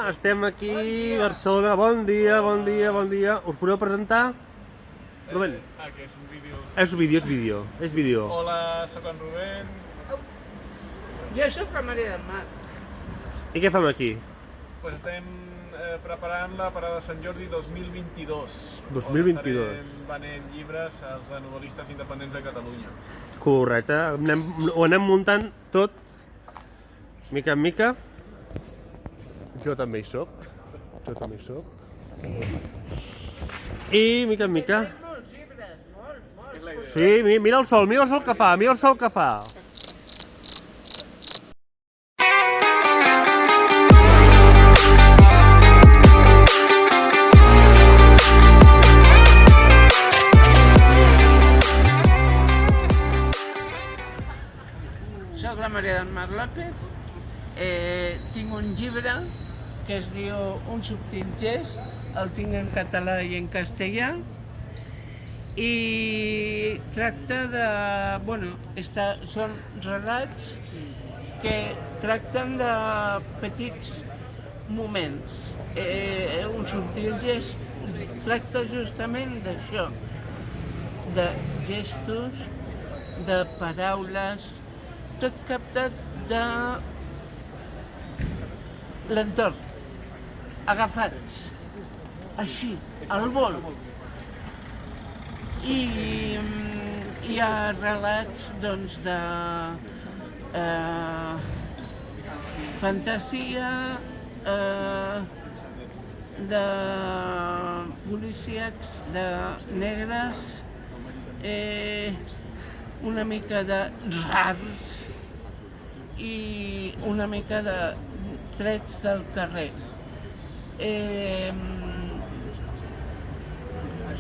estem aquí a Barcelona. Bon dia, bon dia, bon dia. Us podeu presentar? Rubén? Que és un vídeo. És vídeo. Hola, sóc en Rubén. Jo sóc la Maria del Mar. I què fem aquí? Pues estem preparant la Parada de Sant Jordi 2022. 2022. On estarem venent llibres als novel·listes independents de Catalunya. Correcte. Ho anem muntant tot, mica en mica. Jo també hi soc. I mica en mica. Molts llibres, molts. Sí, mira el sol que fa, Soc la Maria del Mar López. Tinc un llibre que es diu Un subtil gest, el tinc en català i en castellà, i tracta de... són relats que tracten de petits moments. Un subtil gest tracta justament d'això, de gestos, de paraules, tot captat de l'entorn, agafats, així, al vol. I hi ha relats, doncs, de fantasia, de policíacs, de negres, una mica de rars i una mica de trets del carrer.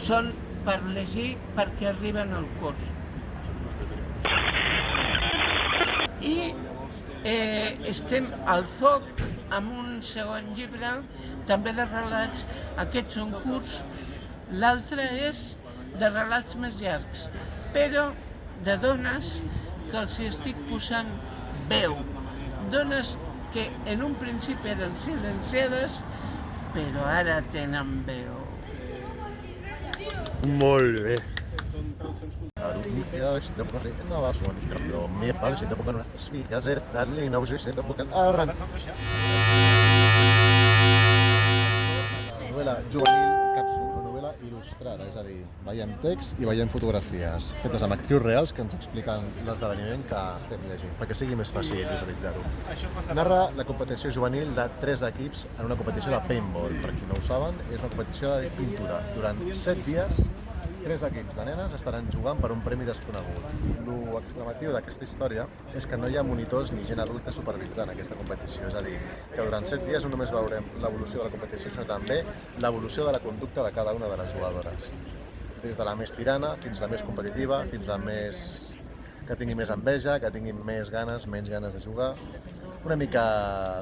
Són per llegir perquè arriben al curs. I estem al foc amb un segon llibre, també de relats. Aquests són curts, l'altre és de relats més llargs, però de dones que els hi estic posant veu. Dones que en un principi eren silenciades, però ara tenen veu. Molt bé. Novel·la juvenil, càpsula, novel·la il·lustrada, és a dir, veiem text i veiem fotografies fetes amb actrius reals que ens expliquen l'esdeveniment que estem llegint, perquè sigui més fàcil visualitzar-ho. Narra la competició juvenil de 3 equips en una competició de paintball. Per qui no ho saben, és una competició de pintura. Durant 7 dies, 3 equips de nenes estaran jugant per un premi desconegut. Lo exclamatiu d'aquesta història és que no hi ha monitors ni gent adulta supervisant aquesta competició, és a dir, que durant 7 dies no només veurem l'evolució de la competició, sinó també l'evolució de la conducta de cada una de les jugadores. Des de la més tirana fins a la més competitiva, fins a la més que tingui més enveja, que tingui més ganes, menys ganes de jugar. Una mica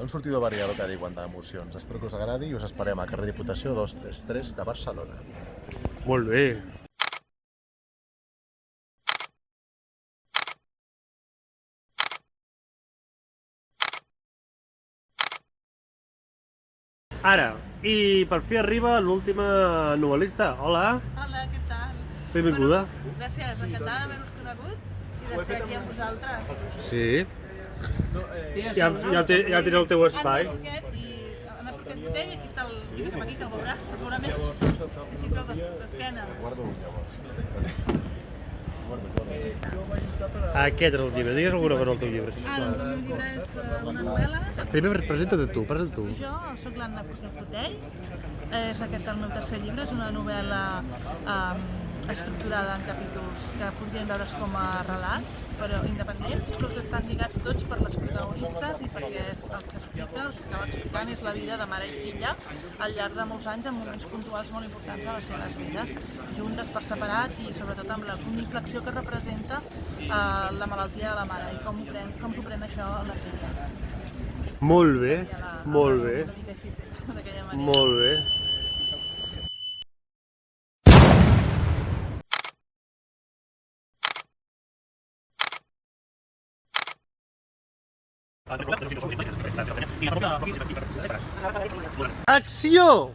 un sortidor variador que diuen d'emocions. Espero que us agradi i us esperem a carrer Diputació 233 de Barcelona. Molt bé. Ara, i per fi arriba l'última novel·lista. Hola, Hola, què tal? benvinguda. Bueno, gràcies, encantada d'haver-vos conegut i de ser aquí amb vosaltres. Sí, ja tens el teu espai. Anna Porquet Botell, aquí està el llibre, cap aquí, que el veuràs, segurament. Així es veu d'esquena. Guardo llavors. Aquest era el llibre. Digues alguna cosa al teu llibre, Doncs sisplau. el meu llibre és una novel·la. Primer, presenta't tu. Jo sóc l'Anna Porquet Botell. És aquest el meu tercer llibre, és una novel·la estructurada en capítols que podrien veure's com a relats, però independents, però que estan lligats tots per les protagonistes i perquè el que explica, el que acaba explicant és la vida de mare i filla al llarg de molts anys en moments puntuals molt importants de les seves vides, juntes per separats i sobretot amb la inflexió que representa la malaltia de la mare i com s'ho pren això la filla. Molt bé, molt bé, Una mica així, d'aquella manera. molt bé. Acció!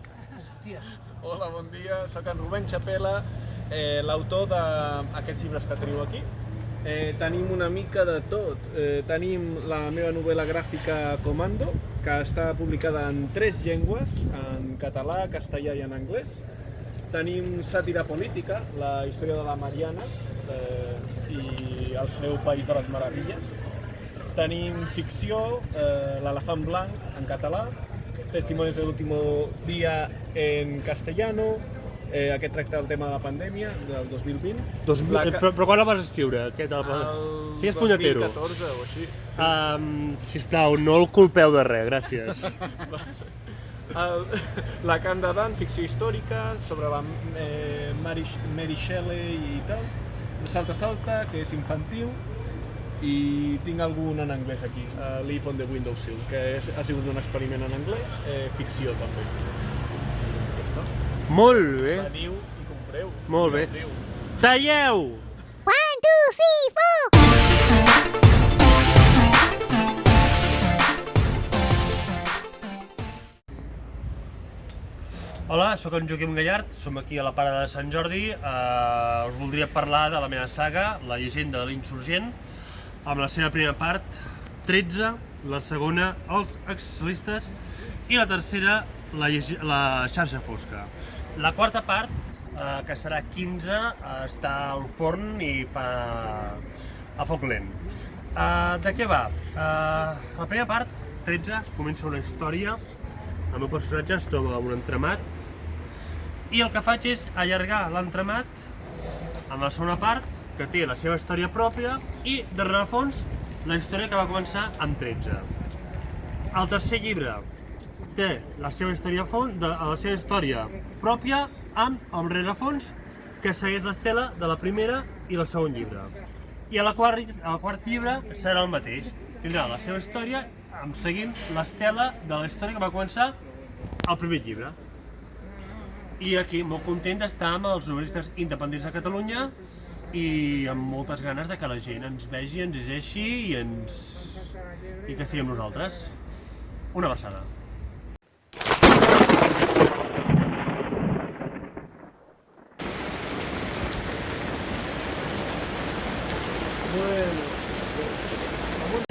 Hola, bon dia. Soc en Rubén Chapela, l'autor d'aquests llibres que teniu aquí. Tenim una mica de tot. Tenim la meva novel·la gràfica Comando, que està publicada en 3 llengües, en català, castellà i en anglès. Tenim sàtira política, la història de la Mariana i el seu País de les Meravilles. Tenim ficció, L'elefant blanc, en català, Testimonios del último día en castellano, aquest tracta el tema de la pandèmia del 2020. Però quan la vas escriure? Sigues punyetero. 2014 o així. Sisplau, no el culpeu de res, gràcies. La Can de Dan, ficció històrica, sobre la Mary Shelley i tal. Salta Salta, que és infantil, i tinc algun en anglès aquí, Live on the Windowsill, que ha sigut un experiment en anglès, ficció també. Molt bé. Veniu i compreu. Molt bé. Talleu! 1, 2, 3, 4. Hola, sóc en Joaquim Gallard, som aquí a la Parada de Sant Jordi. Us voldria parlar de la meva saga, La llegenda de l'insurgent, amb la seva primera part, 13, la segona, Els excelsistes, i la tercera, la xarxa fosca. La quarta part, que serà 15, està al forn i fa a foc lent. De què va? La primera part, 13, comença una història. El meu personatge es troba en un entramat i el que faig és allargar l'entramat amb la segona part, que té la seva història pròpia, i de rerefons la història que va començar amb 13. El tercer llibre té la seva història pròpia amb el rerefons que segueix l'estela de la primera i el segon llibre. I el quart llibre serà el mateix. Tindrà la seva història seguint l'estela de la història que va començar al primer llibre. I aquí molt content d'estar amb els novel·listes independents de Catalunya i amb moltes ganes de que la gent ens vegi, ens llegeixi i que estiguem nosaltres. Una abraçada.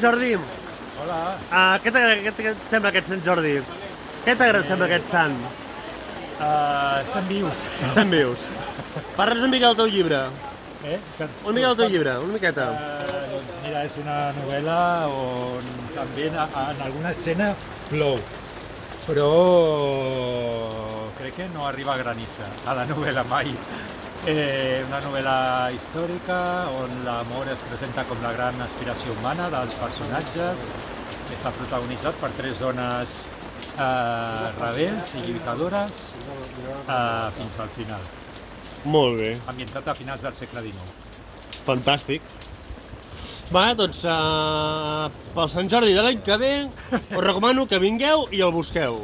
Jordi, Hola, què et sembla aquest Sant Jordi? Què sembla aquest sant? estem vius. Sant vius. Parla'ns una mica del teu llibre. Una mica del teu llibre, una miqueta. Doncs mira, és una novel·la on també en alguna escena plou, però crec que no arriba a granissa a la novel·la mai. Una novel·la històrica on l'amor es presenta com la gran aspiració humana dels personatges. Està protagonitzat per 3 dones rebels i lluitadores fins al final, Molt bé, ambientat a finals del segle XIX. fantàstic. Va, doncs pel Sant Jordi de l'any que ve us recomano que vingueu i el busqueu.